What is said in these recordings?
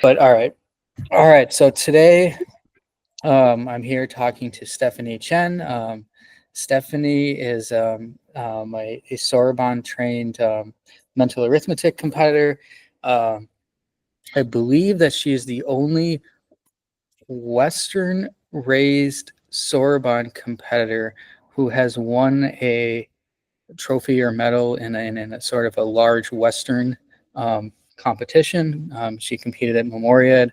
But all right. So today, I'm here talking to Stephanie Chen. Stephanie is a sorban trained mental arithmetic competitor. Um, I believe that she is the only Western raised sorban competitor who has won a trophy or medal in a sort of a large Western competition. She competed at Memorial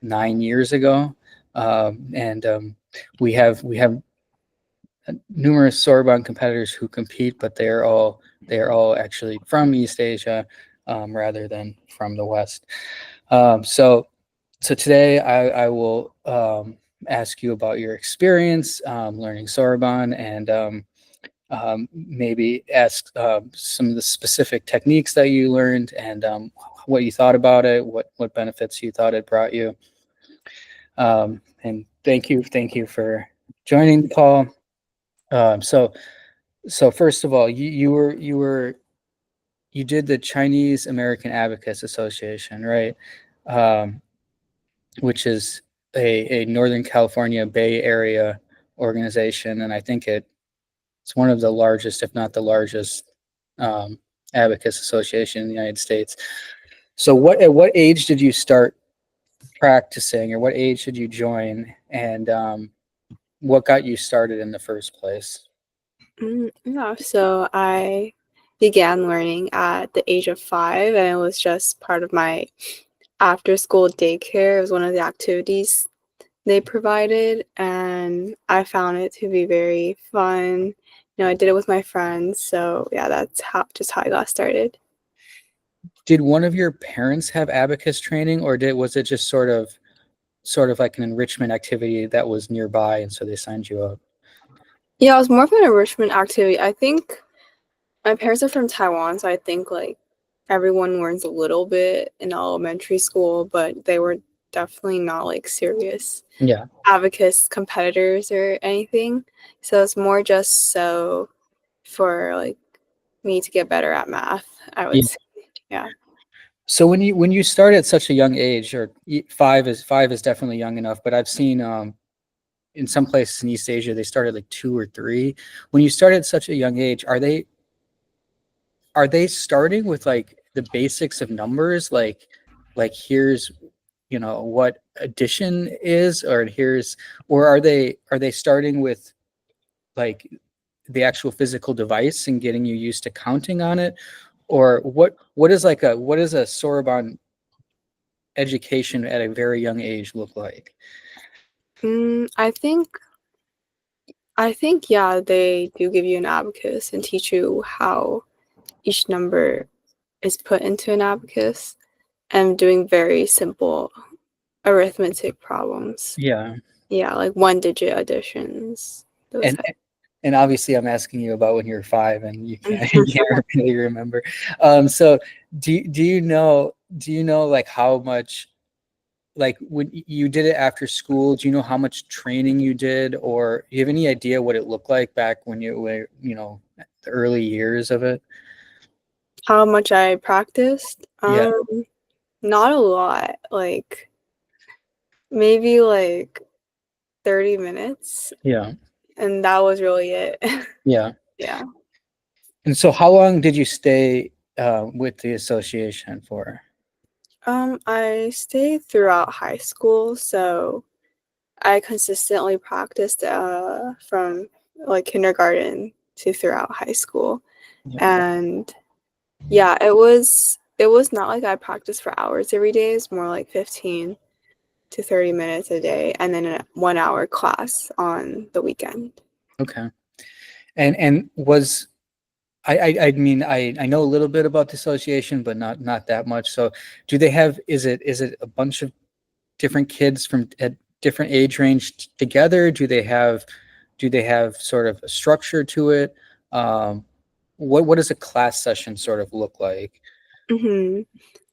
9 years ago, and we have numerous sorban competitors who compete, but they are all actually from East Asia rather than from the West. So today I will ask you about your experience learning sorban and maybe ask some of the specific techniques that you learned and what you thought about it, what benefits you thought it brought you. And thank you for joining the call. Um, so so first of all, you did the Chinese American Abacus Association, right? Um, which is a Northern California Bay Area organization, and I think it's one of the largest, if not the largest, um, abacus association in the United States. So, at what age did you start practicing, or what age did you join, and what got you started in the first place? Yeah, so I began learning at the age of 5, and it was just part of my after school daycare. It was one of the activities they provided, and I found it to be very fun. I did it with my friends, so yeah, that's how I got started. Did one of your parents have abacus training, or was it just sort of like an enrichment activity that was nearby, and so they signed you up? Yeah, it was more of an enrichment activity. I think my parents are from Taiwan, so I think like everyone learns a little bit in elementary school, but they were definitely not like serious Yeah. abacus competitors or anything. So it's more just so for like me to get better at math, I would Yeah. say. Yeah. So when you start at such a young age, or 5 is definitely young enough, but I've seen in some places in East Asia they start at like 2 or 3. When you start at such a young age, are they starting with like the basics of numbers, like here's what addition is, or are they starting with like the actual physical device and getting you used to counting on it, or what is a sorban education at a very young age look like? Mm, I think yeah, they do give you an abacus and teach you how each number is put into an abacus and doing very simple arithmetic problems. Yeah. Yeah, like one digit additions. Those and type. and obviously I'm asking you about when you're 5 and you can't you can't really remember. So do you know like how much, like when you did it after school, do you know how much training you did, or do you have any idea what it looked like back when you were, the early years of it? How much I practiced? Yeah. Not a lot. Like maybe like 30 minutes, Yeah. and that was really it. Yeah. Yeah. And so how long did you stay with the association for? I stayed throughout high school, so I consistently practiced from like kindergarten to throughout high school. Yeah. And yeah, it was not like I practiced for hours every day. It's more like 15 to 30 minutes a day, and then a 1 hour class on the weekend. Okay. And was I mean, I know a little bit about the association, but not that much. So do they have, is it a bunch of different kids from at different age range together? Do they have sort of a structure to it? Um, what does a class session sort of look like? hmm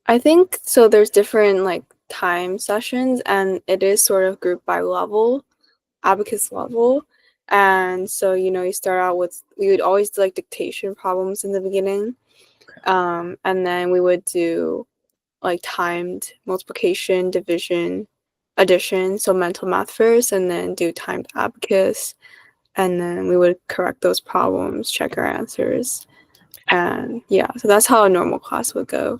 I think so. There's different like time sessions, and it is sort of grouped by level, abacus level. And so, you start out with, we would always do like dictation problems in the beginning. And then we would do like timed multiplication, division, addition, so mental math first, and then do timed abacus, and then we would correct those problems, check our answers, and yeah, so that's how a normal class would go.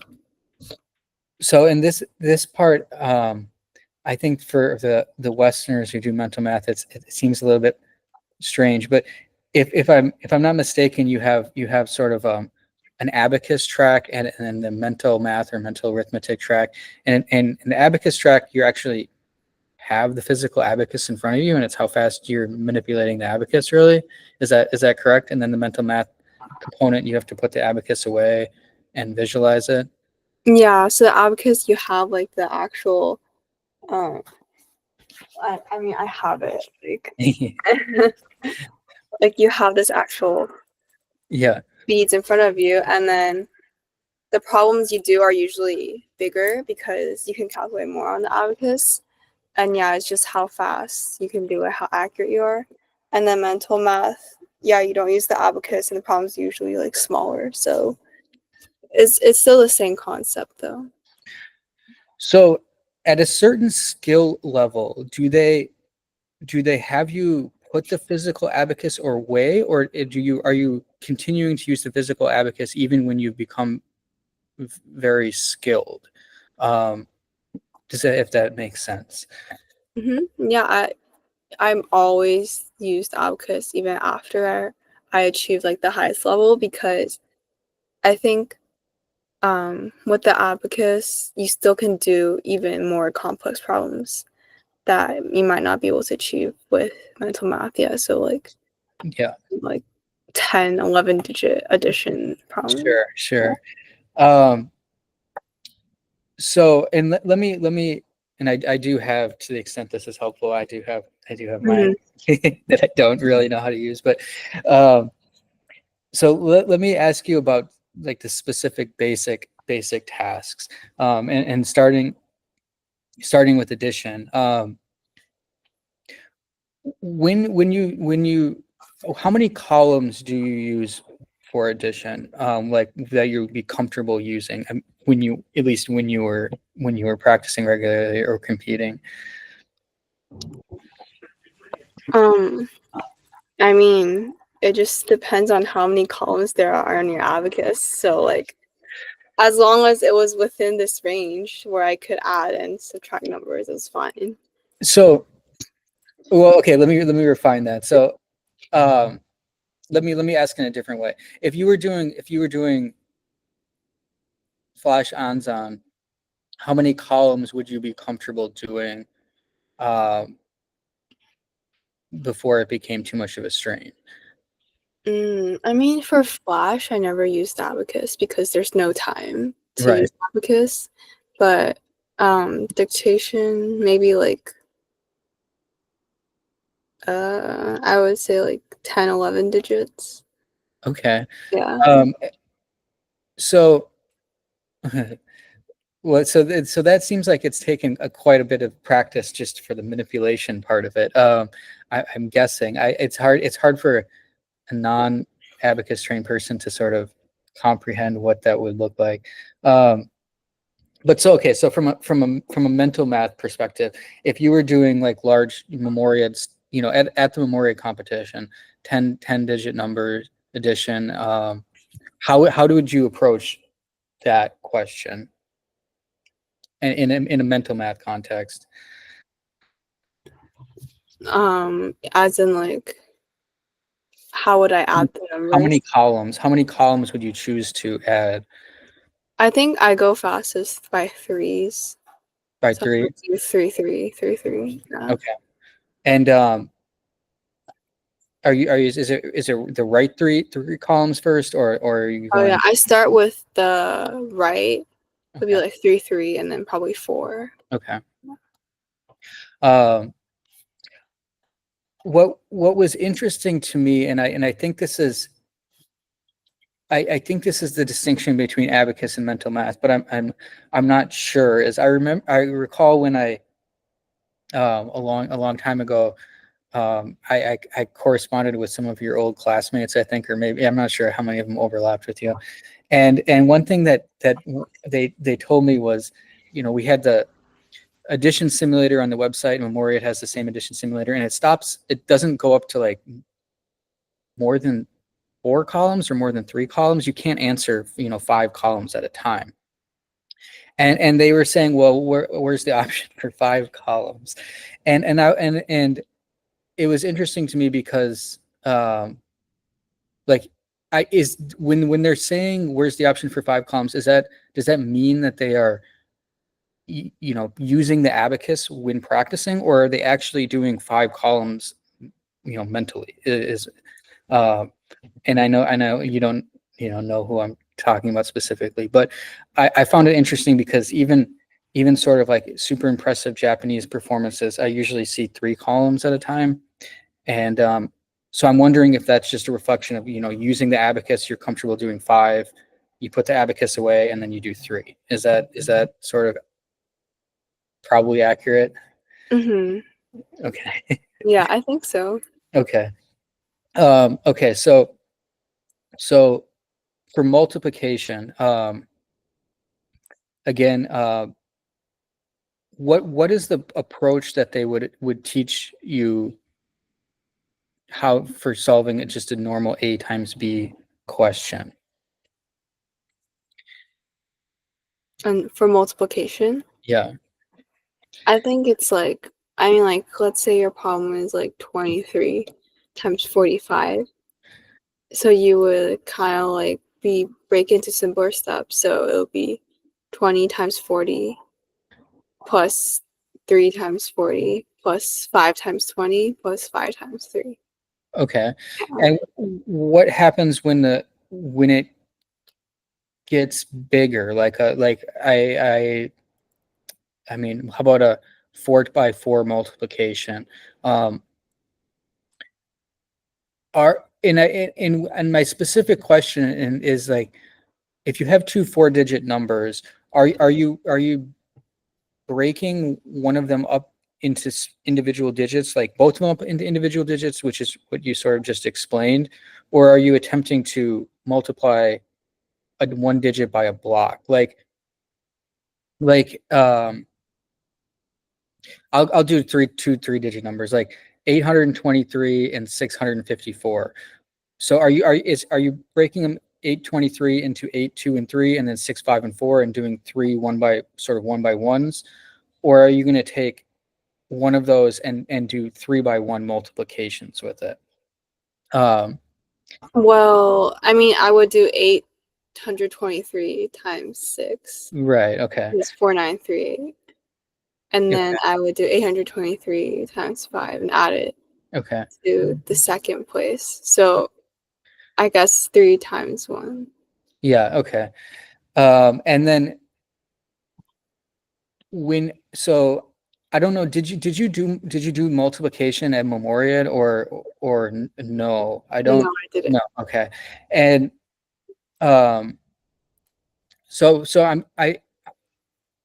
So in this part, I think for the Westerners who do mental math, it seems a little bit strange. But if I'm not mistaken, you have sort of an abacus track and then the mental math or mental arithmetic track. And in the abacus track, you actually have the physical abacus in front of you, and it's how fast you're manipulating the abacus. Really, is that correct? And then the mental math component, you have to put the abacus away and visualize it. Yeah, so the abacus, you have like the actual, I mean, I have it, like, like you have this actual Yeah. beads in front of you, and then the problems you do are usually bigger because you can calculate more on the abacus. And yeah, it's just how fast you can do it, how accurate you are. And then mental math, yeah, you don't use the abacus, and the problems are usually like smaller. So it's still the same concept though. So at a certain skill level, do they have you put the physical abacus or weigh, or are you continuing to use the physical abacus even when you become very skilled? If that makes sense? Yeah, I'm always used abacus even after I achieved like the highest level, because I think with the abacus you still can do even more complex problems that you might not be able to achieve with mental math. Yeah, so Yeah, like 10, 11 digit addition problem. sure. Um, so, and let me, and I do have, to the extent this is helpful, I do have mine Mhm. that I don't really know how to use, but um, so let me ask you about like the specific basic tasks, and starting with addition. When you how many columns do you use for addition, like that you would be comfortable using, when you, at least when you were practicing regularly or competing? Um, I mean, it just depends on how many columns there are in your abacus. So like as long as it was within this range where I could add and subtract numbers, it was fine. So, well, okay, let me refine that. So, um, let me ask in a different way. If you were doing flash on, how many columns would you be comfortable doing, um, before it became too much of a strain? I mean, for Flash, I never used abacus because there's no time to Right. use abacus. But dictation, maybe like I would say like 10, 11 digits. Okay. Yeah. Um, so, well, so that seems like it's taken quite a bit of practice just for the manipulation part of it. I'm guessing it's hard for a non-abacus trained person to sort of comprehend what that would look like. But so, okay, so from a mental math perspective, if you were doing like large memoriads, at the memoria competition, 10 digit numbers addition, how would you approach that question in a mental math context? As in like how would I add the How many numbers? columns? How many columns would you choose to add? I think I go fastest by threes. By So I three? would do three, three, three, three. Yeah. Okay. And is it the right three columns first, or are you Oh yeah, going? I start with the right. It'd be Okay. like three, three, and then probably four. Okay. Um, what was interesting to me, and I think this is, I think this is the distinction between abacus and mental math, but I'm not sure. Is I recall when a long time ago, I corresponded with some of your old classmates, I think, or maybe I'm not sure how many of them overlapped with you, And one thing that they told me was, we had the addition simulator on the website. Memorial has the same addition simulator, and it doesn't go up to like more than 4 columns or more than 3 columns. You can't answer 5 columns at a time. And they were saying, well, where's the option for 5 columns? And it was interesting to me because like when they're saying where's the option for 5 columns, does that mean that they are using the abacus when practicing, or are they actually doing 5 columns mentally? And I know you don't know who I'm talking about specifically, but I found it interesting because even sort of like super impressive Japanese performances, I usually see 3 columns at a time. And so I'm wondering if that's just a reflection of using the abacus. You're comfortable doing 5, you put the abacus away, and then you do 3. Is that sort of probably accurate? Mm-hmm. Okay. Yeah, I think so. Okay. Okay. So for multiplication, again, what is the approach that they would teach you how for solving just a normal A times B question? And for multiplication, Yeah. I think it's like, let's say your problem is like 23 times 45. So you would kind of like break into simpler steps. So it'll be 20 times 40 plus 3 times 40 plus 5 times 20 plus 5 times 3. Okay. Yeah. And what happens when it gets bigger? I mean, how about a 4 by 4 multiplication? And my specific question is like, if you have 2 4-digit numbers, are you breaking one of them up into individual digits, like both of them up into individual digits, which is what you sort of just explained, or are you attempting to multiply a 1 digit by a block? Like I'll do 3 digit numbers, like 823 and 654. So are you breaking them 823 into 8, 2, and 3, and then 6, 5, and 4, and doing 3 one by ones, or are you going to take one of those and do 3 by 1 multiplications with it? Well, I would do 823 times 6 Right. Okay. is 4938. And Okay. then I would do 823 times 5 and add it Okay. to the second place. So I guess 3 times 1. Yeah. Okay. And then so I don't know, did you do multiplication at Memorial, or no? I No, don't. I didn't. No. Okay. And um so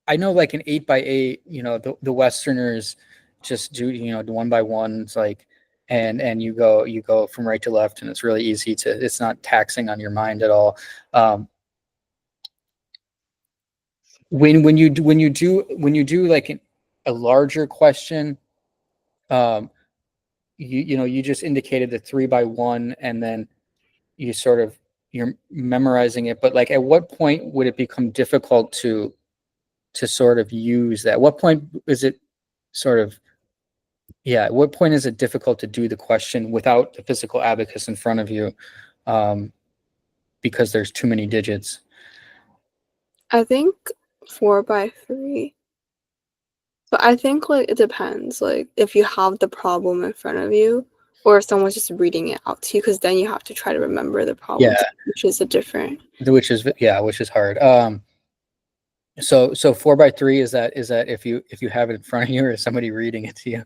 I know, like an 8 by 8, the Westerners just do, the 1 by 1s, like, and you go from right to left, and it's really easy it's not taxing on your mind at all. When you do like a larger question, um, you just indicated the 3 by 1, and then you're memorizing it. But like, at what point would it become difficult to sort of use that? What point is it sort of, yeah, at what point is it difficult to do the question without the physical abacus in front of you, because there's too many digits? I think 4 by 3. But I think like it depends. Like if you have the problem in front of you, or if someone's just reading it out to you, because then you have to try to remember the problem, Yeah, which is a different. which is hard. So 4 by 3, is that if you have it in front of you, or is somebody reading it to you?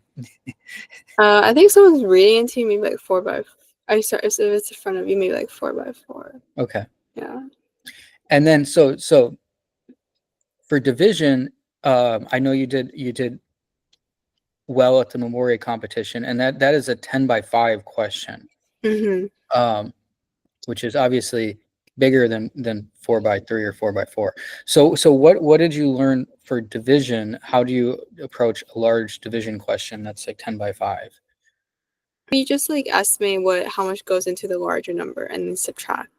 I think someone's reading it to you, maybe like 4 by. I start if it's in front of you, maybe like 4 by 4. Okay. Yeah. And then so for division, I know you did well at the Memorial competition, and that is a 10 by 5 question, Mm-hmm. which is obviously bigger than 4x3 or 4x4. So what did you learn for division? How do you approach a large division question that's like 10x5? You just like estimate how much goes into the larger number and then subtract.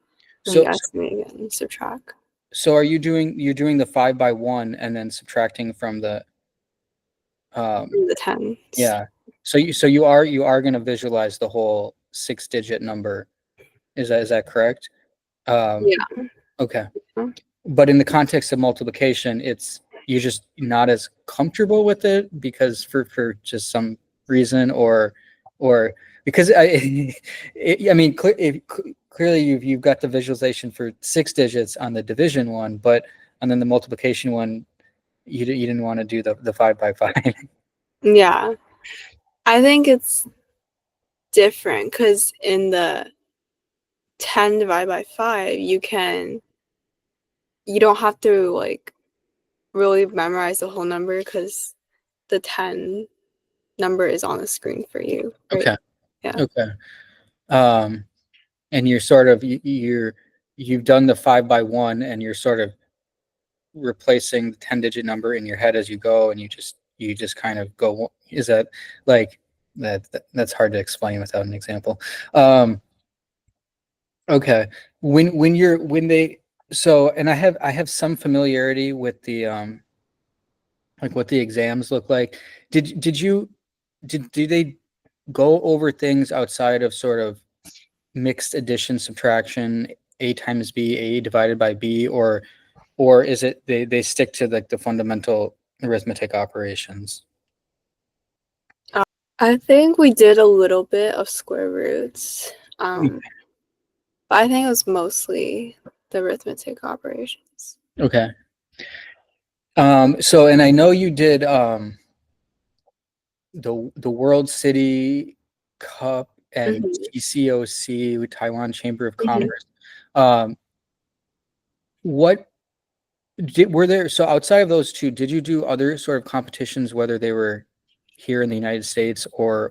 Like So estimate again and subtract. so are you're doing the 5x1 and then subtracting from the The tens. yeah. So you are going to visualize the whole 6-digit number. Is that correct? Yeah. Okay. But in the context of multiplication, you're just not as comfortable with it because for just some reason or because I mean clearly you've got the visualization for 6 digits on the division one, but and then the multiplication one you didn't want to do the 5x5. Yeah. I think it's different because in the 10 divided by 5, you don't have to like really memorize the whole number because the 10 number is on the screen for you, right? Okay. Yeah. Okay. And you're sort of you've done the 5x1 and you're sort of replacing the 10-digit number in your head as you go, and you just kind of go. Is that like that's hard to explain without an example. Okay. When they so and I have some familiarity with the like what the exams look like. Did they go over things outside of sort of mixed addition, subtraction, a times b, a divided by b, or is it they stick to like the fundamental arithmetic operations? I think we did a little bit of square roots. But I think it was mostly the arithmetic operations. Okay. So and I know you did the World City Cup and TCOC with Taiwan Chamber of Commerce. What were there, so outside of those two, did you do other sort of competitions, whether they were here in the United States or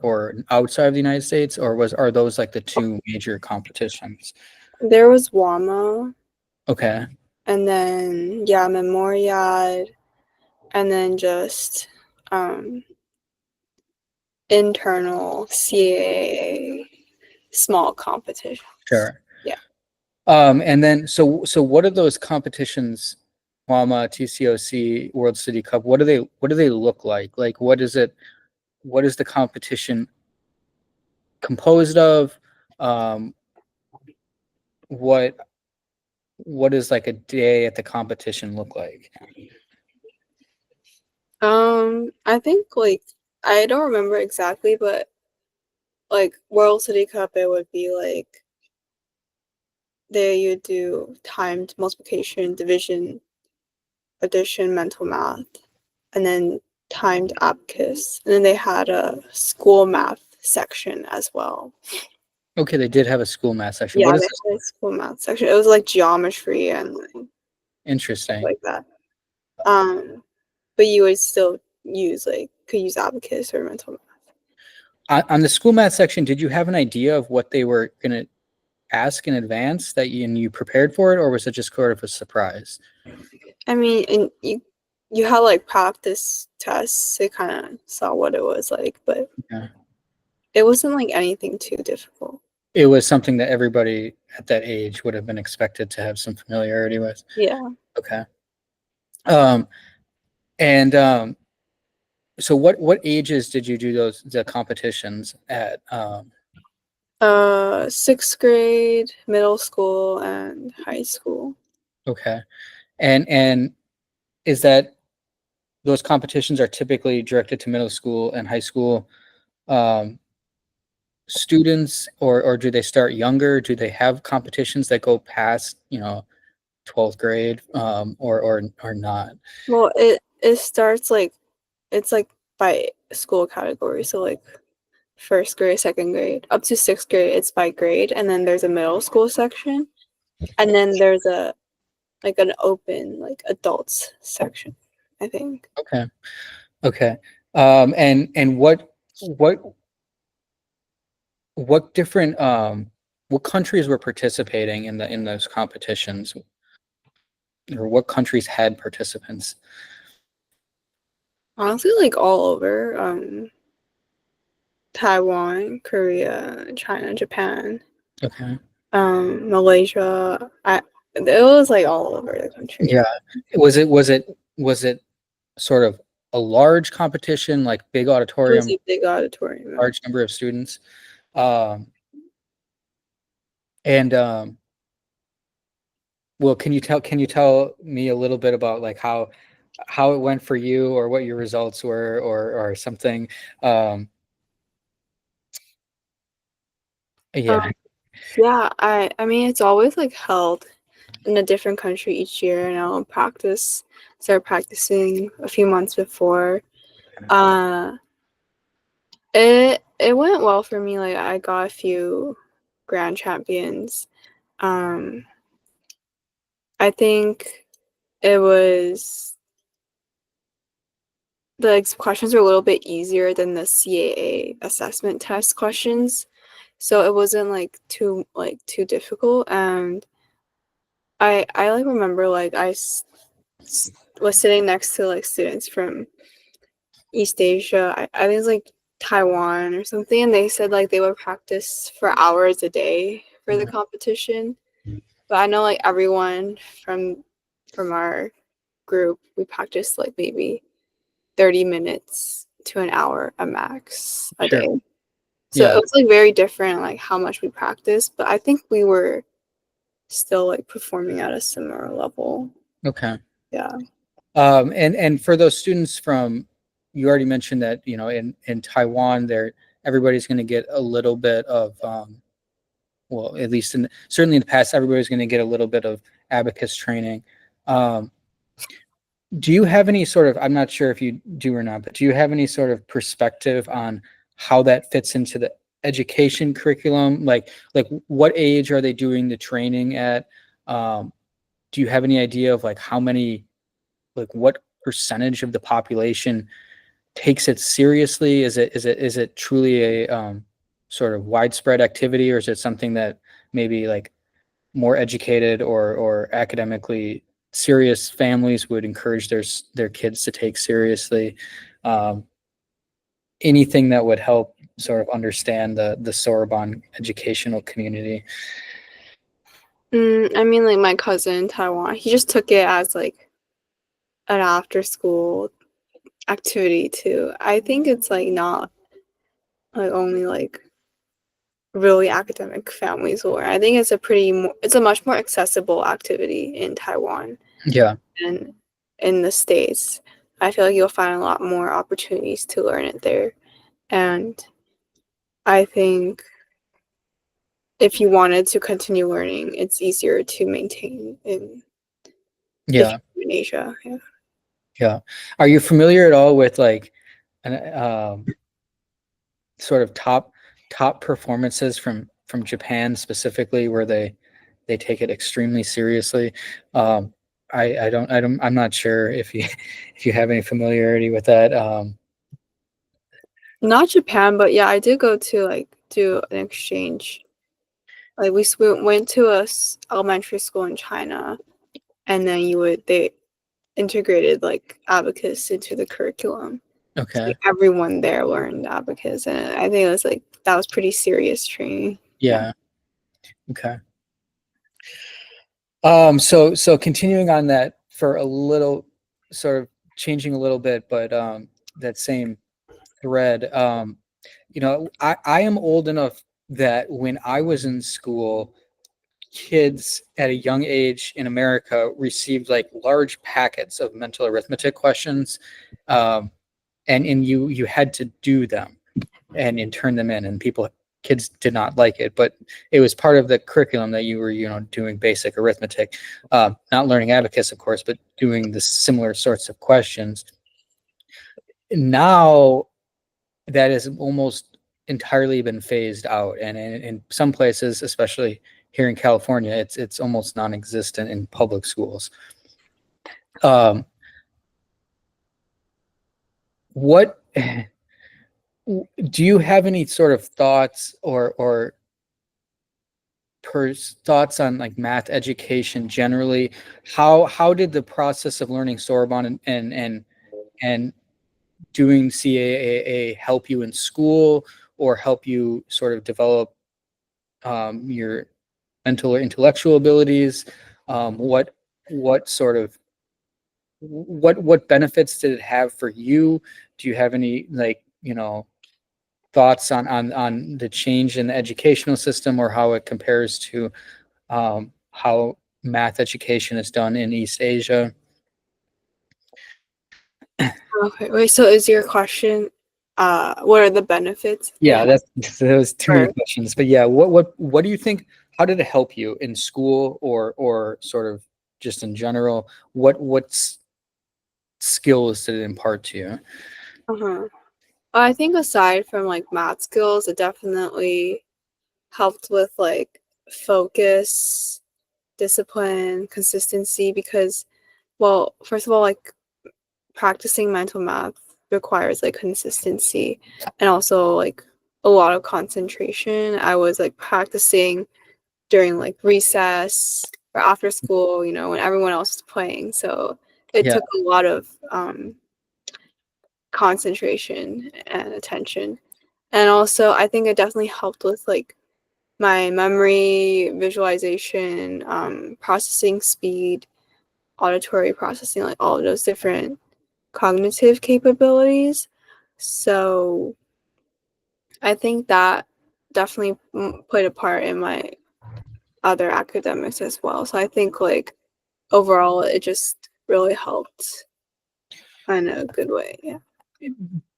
outside of the United States, or are those like the two major competitions? There was WAMA. Okay. And then Memoriad, and then just internal CAA small competitions. Sure. Yeah. And then so what are those competitions, WAMA, TCOC, World City Cup, what do they look like? Like what is the competition composed of? What does like a day at the competition look like? I think like I don't remember exactly, but like World City Cup, it would be like there you do timed multiplication, division, addition, mental math, and then timed abacus. And then they had a school math section as well. Okay, they did have a school math section. Yeah, What is they this? had a school math section. It was like geometry and Interesting. like that. But you would still could use abacus or mental math. On the school math section, did you have an idea of what they were going to ask in advance and you prepared for it, or was it just sort of a surprise? I mean, and you had like practice tests to kind of saw what it was like, but it wasn't like anything too difficult. It was something that everybody at that age would have been expected to have some familiarity with. Yeah. Okay. So what ages did you do the competitions at? 6th grade, middle school, and high school. Okay. And is that those competitions are typically directed to middle school and high school students, or do they start younger? Do they have competitions that go past 12th grade or not? Well, it starts like it's like by school category. So like 1st grade, 2nd grade, up to 6th grade, it's by grade, and then there's a middle school section, and then there's an open like adults section, I think. Okay. And what different what countries were participating in those competitions, or what countries had participants? Honestly, like all over. Taiwan, Korea, China, Japan, Okay. Malaysia. It was like all over the country. Yeah. Was it sort of a large competition, like big It was auditorium, a big auditorium. large number of students? Um, and well, can you tell me a little bit about like how it went for you, or what your results were, or something? Um, Um, yeah. yeah, I mean it's always like held in a different country each year, and I'll start practicing a few months before. Uh, it went well for me. Like I got a few grand champions. Um, I think it was the questions were a little bit easier than the CAA assessment test questions, so it wasn't too difficult. And I like remember like was sitting next to like students from East Asia. I think it's like Taiwan or something, and they said like they would practice for hours a day for the competition. But I know like everyone from our group, we practiced like maybe 30 minutes to an hour a max a Sure. day. So it Yeah. was like very different, like how much we practiced, but I think we were still like performing at a similar level. Okay. Yeah. And for those students from, you already mentioned that, in Taiwan, everybody's going to get a little bit of, well, at least certainly in the past, everybody's going to get a little bit of abacus training. Um, do you have any sort of, I'm not sure if you do or not, but do you have any sort of perspective on how that fits into the education curriculum? Like what age are they doing the training at? Do you have any idea of like how many, like what percentage of the population takes it seriously? Is it truly a sort of widespread activity, or is it something that maybe like more educated or academically serious families would encourage their kids to take seriously? Um, Anything that would help sort of understand the Soroban educational community. I mean, like my cousin in Taiwan, he just took it as like an after school activity too. I think it's like not like only like really academic families will learn. I think it's a much more accessible activity in Taiwan Yeah, than in the States. I feel like you'll find a lot more opportunities to learn it there. And I think if you wanted to continue learning, it's easier to maintain if yeah, you're in Asia. Yeah. yeah. Are you familiar at all with like an sort of top performances from Japan specifically, where they take it extremely seriously? Um, I'm not sure if you if you have any familiarity with that. Not Japan, but yeah, I did go to like do an exchange. Like went to elementary school in China, and then they integrated like abacus into the curriculum. So Okay. like, everyone there learned abacus, and I think it was like that was pretty serious training. Yeah. Yeah. Okay. So continuing on that for a little, sort of changing a little bit, but that same thread. I am old enough that when I was in school, kids at a young age in America received like large packets of mental arithmetic questions, um, and you had to do them and turn them in, and kids did not like it, but it was part of the curriculum that you were doing basic arithmetic, not learning abacus of course, but doing the similar sorts of questions. Now that has almost entirely been phased out, and in some places, especially here in California, it's almost non-existent in public schools. um, what do you have any sort of thoughts, or thoughts on like math education generally. How did the process of learning Soroban and doing CAAA help you in school, or help you sort of develop your mental or intellectual abilities? What sort of what benefits did it have for you? Do you have any, like, thoughts on the change in the educational system, or how it compares to how math education is done in East Asia? Okay, wait, so is your question, what are the benefits? Yeah, those too many Or, questions, but yeah, what do you think? How did it help you in school, or sort of just in general? What skills did it impart to you? uh-huh. I think aside from like math skills, it definitely helped with like focus, discipline, consistency, because, well, first of all, like practicing mental math requires like consistency and also like a lot of concentration. I was like practicing during like recess or after school, when everyone else was playing. So it Yeah, took a lot of concentration and attention. And also, I think it definitely helped with like my memory, visualization, processing speed, auditory processing, like all of those different cognitive capabilities. So I think that definitely played a part in my other academics as well. So I think like overall, it just really helped in a good way. Yeah.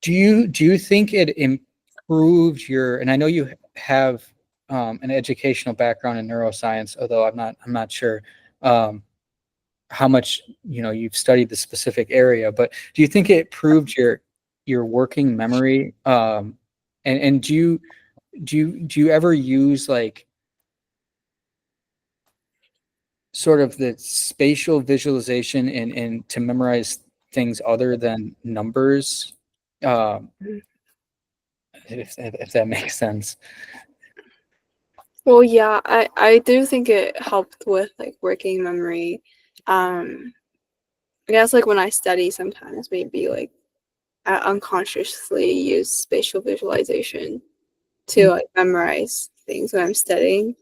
do you think it improved your, and I know you have an educational background in neuroscience, although I'm not sure how much you've studied the specific area, but do you think it improved your working memory? And do you ever use, like, sort of the spatial visualization and to memorize things other than numbers? Um, Mhm. if that makes sense. Well, yeah, I do think it helped with like working memory. I guess like when I study, sometimes maybe like I unconsciously use spatial visualization to like memorize things when I'm studying.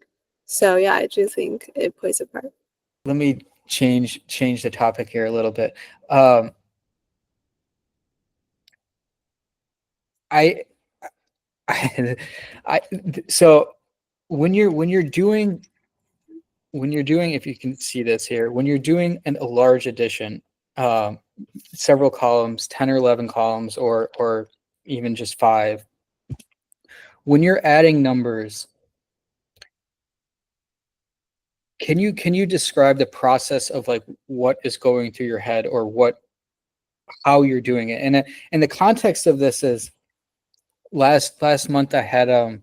So yeah, I do think it plays a part. Let me change the topic here a little bit. Um, I, I, so when you're doing, if you can see this here, when you're doing a large addition, um, several columns, 10 or 11 columns, or even just five, when you're adding numbers, can you describe the process of, like, what is going through your head, or how you're doing it? And the context of this is, last month I had a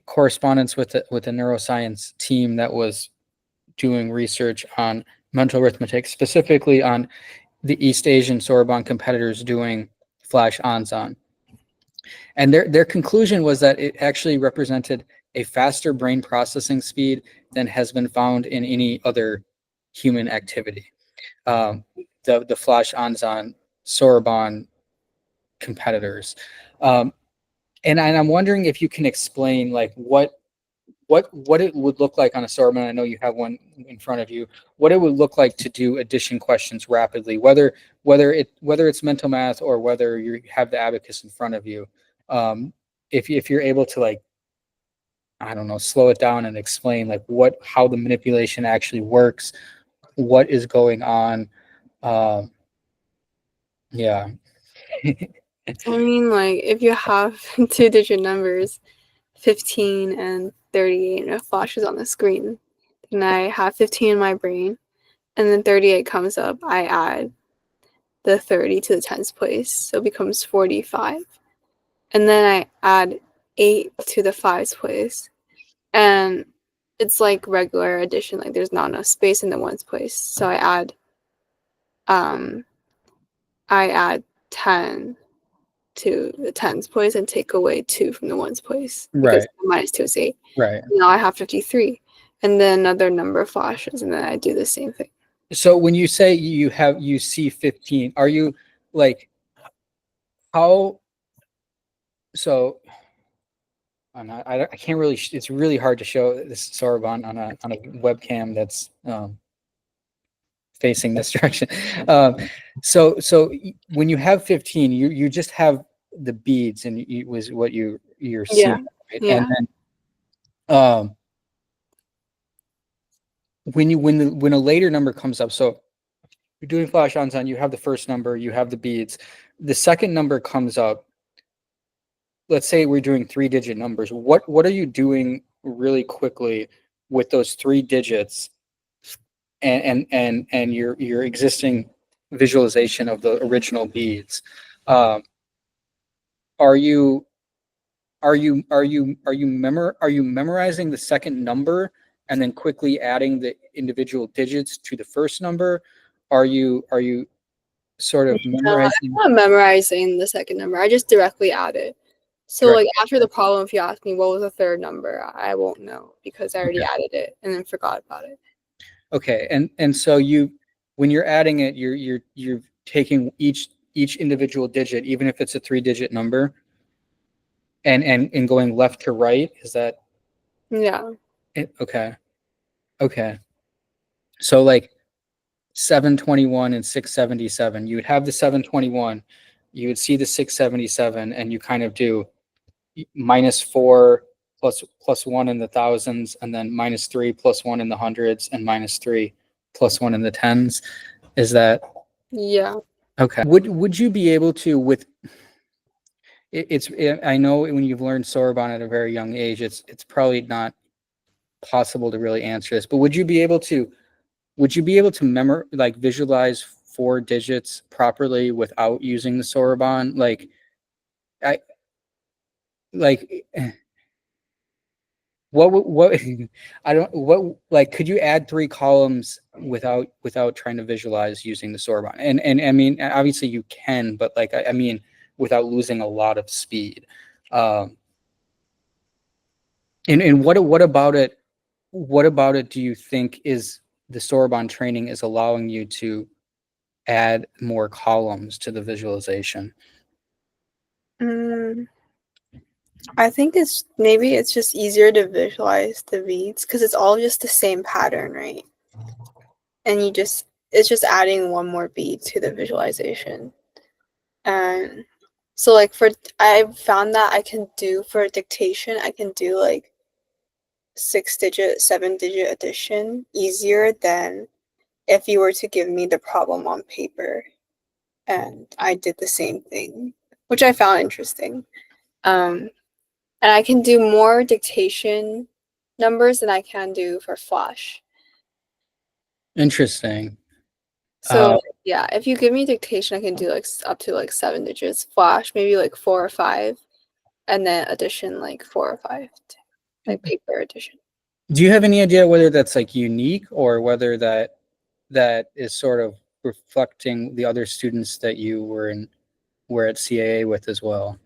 correspondence with a neuroscience team that was doing research on mental arithmetic, specifically on the East Asian Sorban competitors doing flash Anzan. And their conclusion was that it actually represented a faster brain processing speed than has been found in any other human activity. Um, the flash Anzan Sorban competitors. Um, and I'm wondering if you can explain, like, what it would look like on a sorban. I know you have one in front of you. What it would look like to do addition questions rapidly, whether it's mental math, or whether you have the abacus in front of you. If you're able to, like, I don't know, slow it down and explain, like, how the manipulation actually works, what is going on. Um, yeah. I mean, like if you have two-digit numbers, 15 and 38, and it flashes on the screen, and I have 15 in my brain, and then 38 comes up, I add the 30 to the tens place, so it becomes 45. And then I add 8 to the fives place, and it's like regular addition, like there's not enough space in the ones place, so um I add 10 to the tens place and take away 2 from the ones place. Because Right. minus 2 is 8. Right. Now I have 53. And then another number flashes, and then I do the same thing. So when you say you see 15, are you like how? So I can't really. It's really hard to show this soroban on a webcam that's facing this direction. So when you have 15, you just have the beads, and it was what you're Yeah. seeing, right? Yeah. And then when a later number comes up, so you're doing flash ons on, you have the first number, you have the beads, the second number comes up. Let's say we're doing 3-digit numbers. What are you doing really quickly with those 3 digits and your existing visualization of the original beads? Are you memorizing the second number and then quickly adding the individual digits to the first number? Are you sort of memorizing? I'm not memorizing the second number. I just directly add it. So like after the problem, if you ask me what was the third number, I won't know because I already added it and then forgot about it. Okay, and so when you're adding it, you're taking each individual digit, even if it's a 3-digit number, and going left to right. Is that Yeah. it? Okay. Okay. So like 721 and 677, you would have the 721, you would see the 677, and you kind of do -4 plus 1 in the thousands, and then -3 plus 1 in the hundreds, and -3 plus 1 in the tens. Is that Yeah. okay? Would you be able to with I know when you've learned soroban at a very young age, it's probably not possible to really answer this, but would you be able to visualize 4 digits properly without using the soroban? I like what I don't what like could you add 3 columns without trying to visualize using the soroban? And I mean obviously you can, but like I mean without losing a lot of speed. And what about it? What about it do you think is the soroban training is allowing you to add more columns to the visualization? I think maybe it's just easier to visualize the beads because it's all just the same pattern, right? And it's just adding one more bead to the visualization. And so like I found that I can do for dictation, I can do like 6-digit, 7-digit addition easier than if you were to give me the problem on paper and I did the same thing, which I found interesting. And I can do more dictation numbers than I can do for flash. Interesting. So yeah, if you give me dictation, I can do like up to like 7 digits. Flash, maybe like 4 or 5, and then addition like 4 or 5, like paper addition. Do you have any idea whether that's like unique or whether that is sort of reflecting the other students that you were at CAA with as well?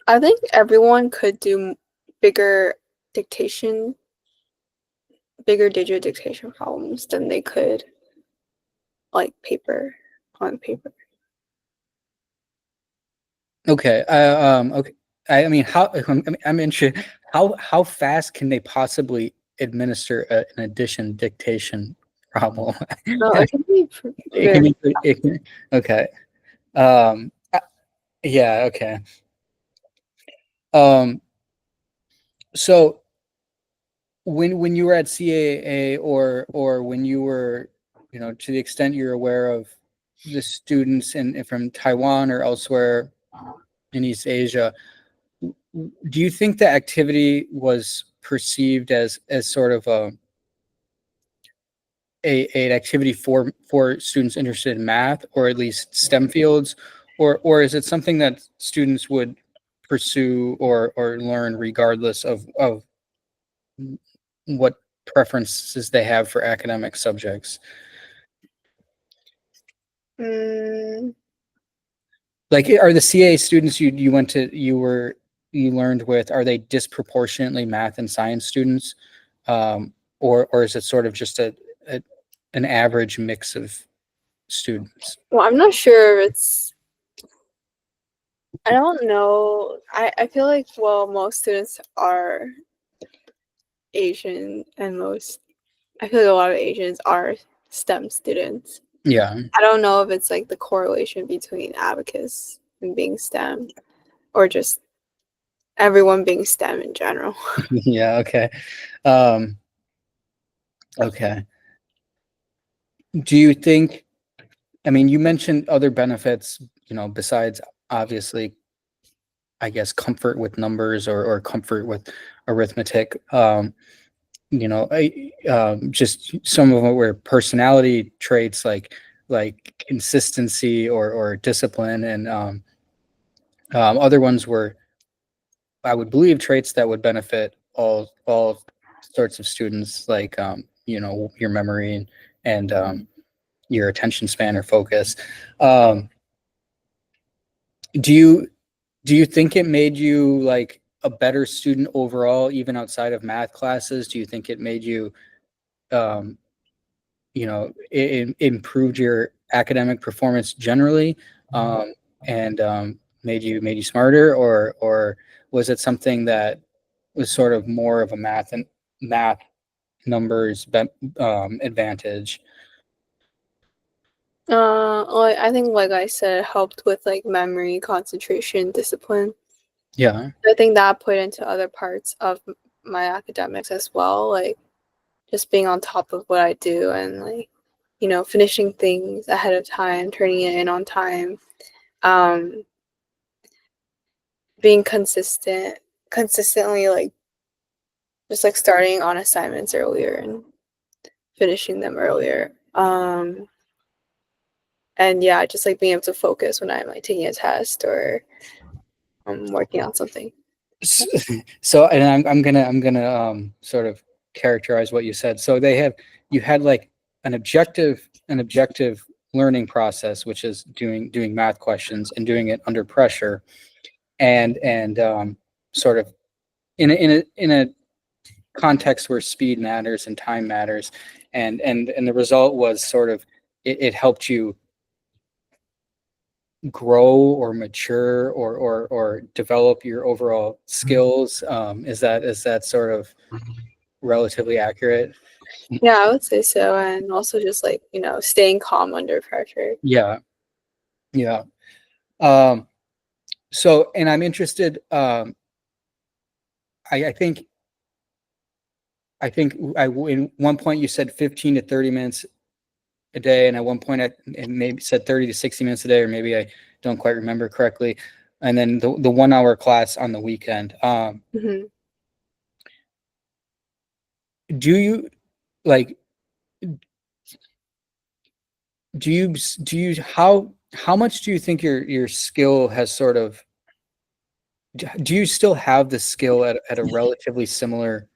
I think everyone could do bigger dictation, bigger digit dictation problems than they could like paper on paper. Okay. Okay. I mean, I'm interested. How fast can they possibly administer an addition dictation problem? No, it can be It can be. It can, okay. Yeah. Okay. So when you were at CAA or when you were, to the extent you're aware of the students from Taiwan or elsewhere in East Asia, do you think the activity was perceived as sort of an activity for students interested in math or at least STEM fields, or is it something that students would pursue or learn regardless of what preferences they have for academic subjects? Like, are the CA students you learned with, are they disproportionately math and science students, or is it sort of just a an average mix of students? Well, I'm not sure if it's, I don't know. I feel like, well, most students are Asian, and I feel like a lot of Asians are STEM students. Yeah, I don't know if it's like the correlation between abacus and being STEM, or just everyone being STEM in general. yeah, okay, um, okay. Do you think? I mean, you mentioned other benefits, besides obviously, I guess, comfort with numbers or comfort with arithmetic. Just some of them were personality traits like consistency or discipline, and other ones were, I would believe, traits that would benefit all sorts of students, like your memory and your attention span or focus. Um, do you do you think it made you like a better student overall, even outside of math classes? Do you think it made you um, it improved your academic performance generally, and made you smarter, or was it something that was sort of more of a math numbers advantage? Like I think, like I said, it helped with like memory, concentration, discipline. Yeah. I think that put into other parts of my academics as well, like just being on top of what I do, and like, finishing things ahead of time, turning it in on time, um, being consistently, like just like starting on assignments earlier and finishing them earlier. And yeah, just like being able to focus when I'm like taking a test or working on something. So, and I'm gonna sort of characterize what you said. So you had like an objective learning process, which is doing math questions and doing it under pressure, and sort of in a context where speed matters and time matters, and the result was sort of, it helped you grow or mature or develop your overall skills. Is that sort of relatively accurate? Yeah, I would say so. And also just like, staying calm under pressure. Yeah, yeah. Um, so, and I'm interested. I think in one point you said 15 to 30 minutes a day, and at one point I maybe said 30 to 60 minutes a day, or maybe I don't quite remember correctly. And then the 1 hour class on the weekend. Hmm. Do you like? Do you how much do you think your skill has sort of? Do you still have the skill at a relatively similar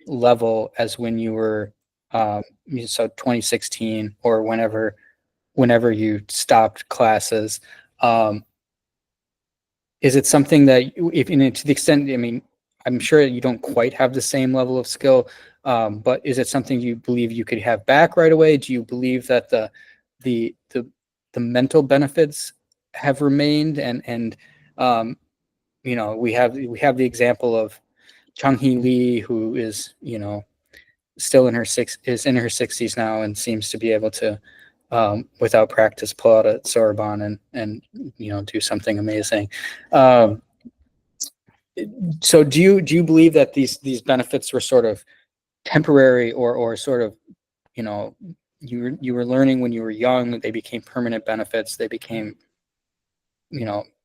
level as when you were, so 2016, or whenever you stopped classes? Um, is it something that if to the extent, I mean, I'm sure you don't quite have the same level of skill, but is it something you believe you could have back right away? Do you believe that the the the mental benefits have remained, and um, we have the example of Chung Hee Lee, who is still is in her 60s now, and seems to be able to, without practice, pull out a soroban and do something amazing. Um, so do you believe that these benefits were sort of temporary, or sort of, you know you were learning when you were young, they became permanent benefits, they became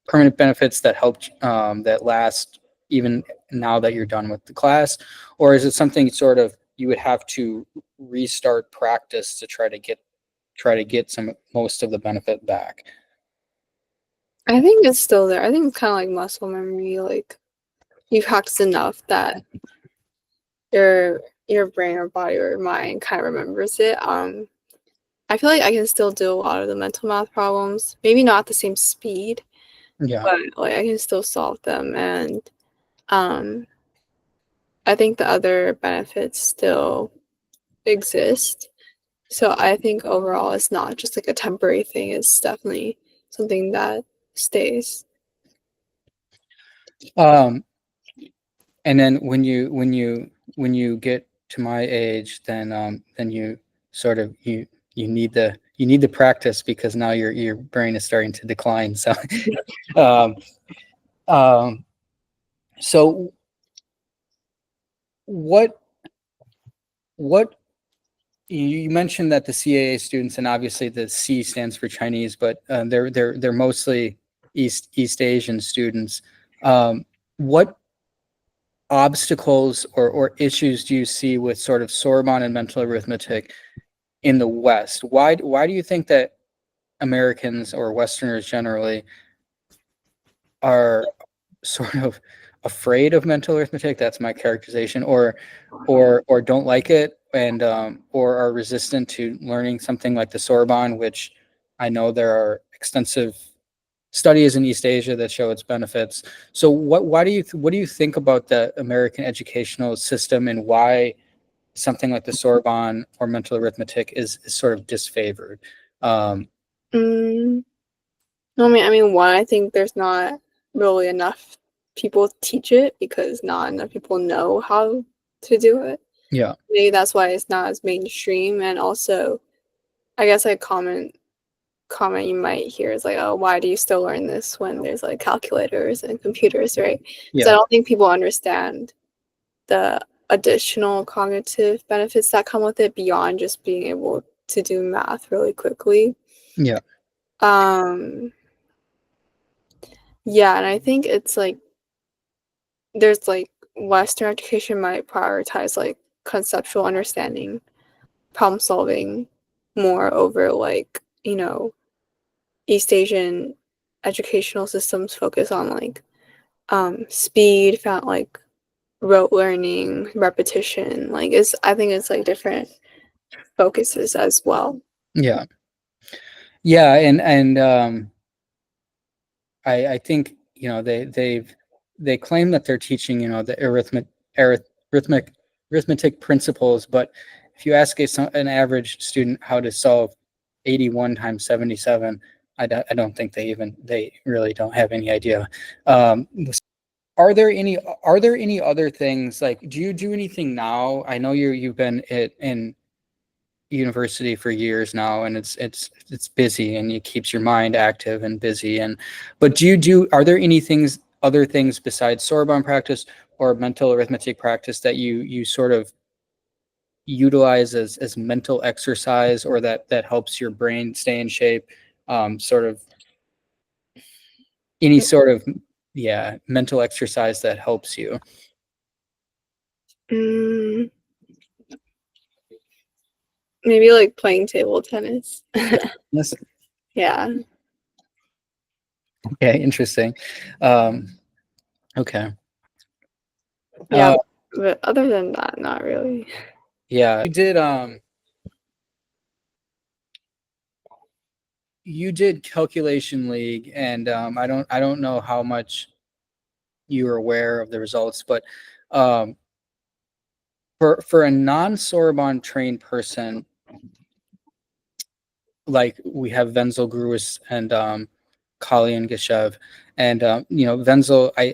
permanent benefits that helped, that last even now that you're done with the class? Or is it something sort of you would have to restart practice to try to get some most of the benefit back? I think it's still there. I think it's kind of like muscle memory. Like you practice enough that your brain or body or mind kind of remembers it. I feel like I can still do a lot of the mental math problems. Maybe not at the same speed, Yeah. but like I can still solve them, and um, I think the other benefits still exist. So I think overall, it's not just like a temporary thing. It's definitely something that stays. Um, and then when you get to my age, then you sort of you need the practice because now your brain is starting to decline. So um, um, so what what you mentioned that the CAA students, and obviously the C stands for Chinese, but they're mostly East Asian students. What obstacles or issues do you see with sort of Sorbonne and mental arithmetic in the West? Why do you think that Americans or Westerners generally are sort of afraid of mental arithmetic? That's my characterization, or don't like it, and or are resistant to learning something like the Sorbonne, which I know there are extensive studies in East Asia that show its benefits. So what do you think about the American educational system, and why something like the Sorbonne or mental arithmetic is sort of disfavored? Um, Mm, no, I mean, one, I think there's not really enough people teach it because not enough people know how to do it. yeah, Maybe that's why it's not as mainstream. And also, I guess like comment you might hear is like, oh, why do you still learn this when there's like calculators and computers, right? Because I yeah, don't think people understand the additional cognitive benefits that come with it beyond just being able to do math really quickly. yeah, Um, yeah, and I think it's like there's like Western education might prioritize like conceptual understanding, problem solving more over like, East Asian educational systems focus on like speed, found like rote learning, repetition. Like it's I think it's like different focuses as well. yeah, yeah, and I think they claim that they're teaching the arithmetic arithmetic principles, but if you ask an average student how to solve 81 times 77, I don't think they really don't have any idea. Um, are there any other things, like, do you do anything now? I know you've been in university for years now, and it's busy, and it keeps your mind active and busy, and but are there any things other things besides Sorbonne practice or mental arithmetic practice that you sort of utilize as mental exercise, or that helps your brain stay in shape, sort of any sort of, yeah, mental exercise that helps you? Mm, maybe like playing table tennis. Yes. Yeah. Okay, interesting. um okay. Yeah. uh But other than that, not really. yeah, you did calculation league, and I don't know how much you are aware of the results, but um, for a non-Sorbonne trained person, like we have Wenzel Gruis and Kali and Geshev, and Wenzel, I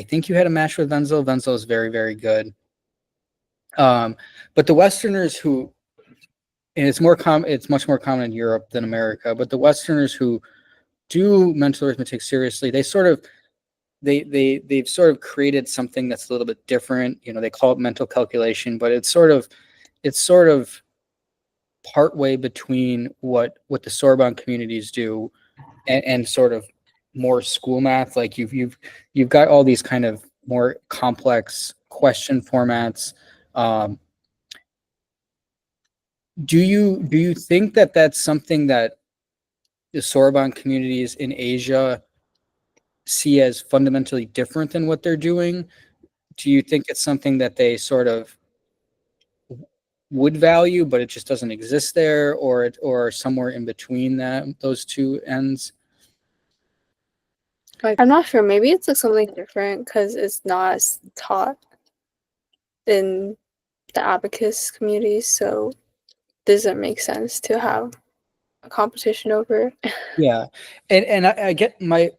think you had a match with Wenzel. Wenzel is very, very good. But the Westerners who, and it's much more common in Europe than America, but the Westerners who do mental arithmetic seriously, they've sort of created something that's a little bit different. They call it mental calculation, but it's sort of partway between what the Sorbonne communities do, and sort of more school math. Like you've got all these kind of more complex question formats. Um, do you think that that's something that the Sorbonne communities in Asia see as fundamentally different than what they're doing? Do you think it's something that they sort of would value, but it just doesn't exist there, or somewhere in between those two ends? Like, I'm not sure. Maybe it's like something different because it's not as taught in the abacus community, so doesn't make sense to have a competition over it. Yeah, and I get my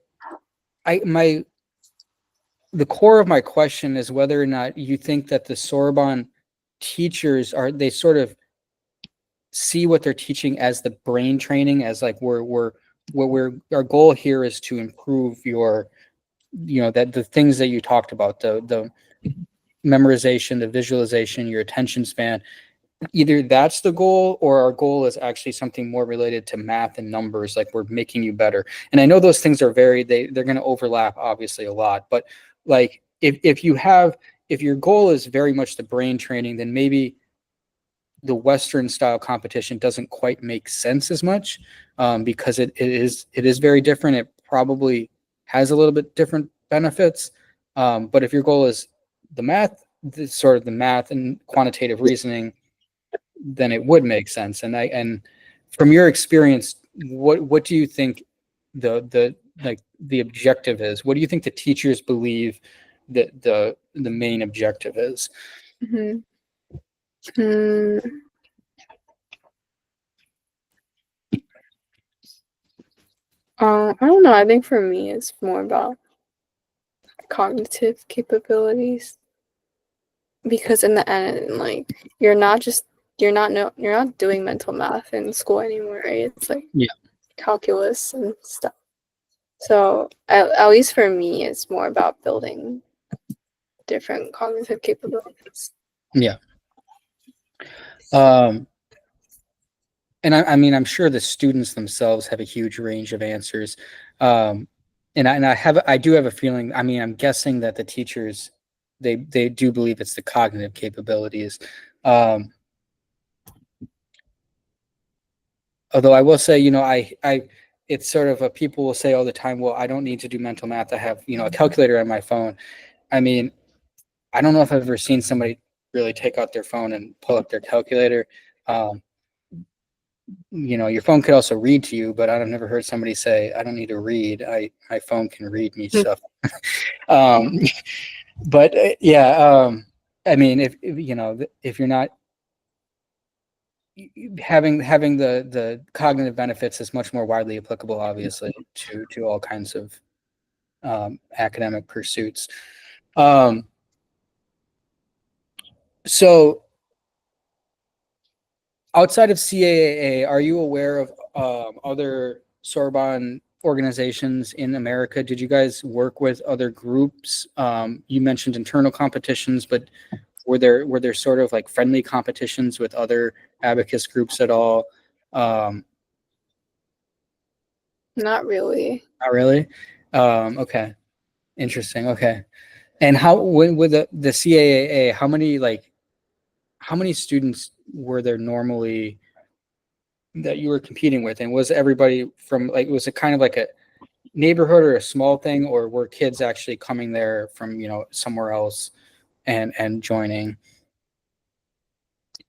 the core of my question is whether or not you think that the Sorbonne teachers are they sort of see what they're teaching as the brain training, as like we're our goal here is to improve your, that the things that you talked about, the memorization, the visualization, your attention span. Either that's the goal, or our goal is actually something more related to math and numbers, like we're making you better. And I know those things are they're going to overlap obviously a lot, but like if your goal is very much the brain training, then maybe the Western style competition doesn't quite make sense as much, because it is very different. It probably has a little bit different benefits. But if your goal is the math, sort of the math and quantitative reasoning, then it would make sense. And from your experience, what do you think the objective is? What do you think the teachers believe that the main objective is? Mm-hmm. Mm, I don't know. I think for me, it's more about cognitive capabilities because in the end, like you're not doing mental math in school anymore, right? It's like calculus and stuff. So at least for me, it's more about building different cognitive capabilities. Yeah. And I mean, I'm sure the students themselves have a huge range of answers. And I do have a feeling, I mean, I'm guessing that the teachers, they do believe it's the cognitive capabilities. Although I will say, it's sort of people will say all the time, well, I don't need to do mental math. I have, a calculator on my phone. I mean, I don't know if I've ever seen somebody really take out their phone and pull up their calculator. Your phone could also read to you, but I've never heard somebody say, I don't need to read. My phone can read me stuff. But I mean, if you're not having the cognitive benefits is much more widely applicable, obviously, to all kinds of academic pursuits. So outside of CAAA, are you aware of other Sorbonne organizations in America? Did you guys work with other groups? You mentioned internal competitions, but were there sort of like friendly competitions with other abacus groups at all? Not really. Not really. Okay, interesting. Okay, and with the CAAA, how many students were there normally that you were competing with, and was everybody from was it kind of like a neighborhood or a small thing, or were kids actually coming there from somewhere else and joining?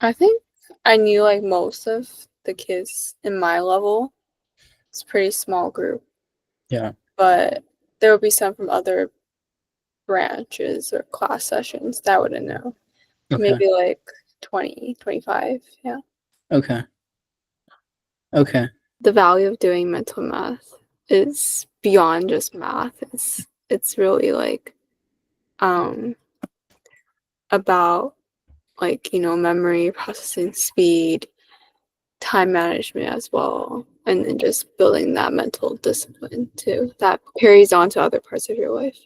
I think I knew like most of the kids in my level. It's a pretty small group. Yeah. But there would be some from other branches or class sessions that I wouldn't know. Okay. Maybe like 20, 25. Yeah. Okay. The value of doing mental math is beyond just math. It's really like about memory, processing speed, time management as well, and then just building that mental discipline too that carries on to other parts of your life.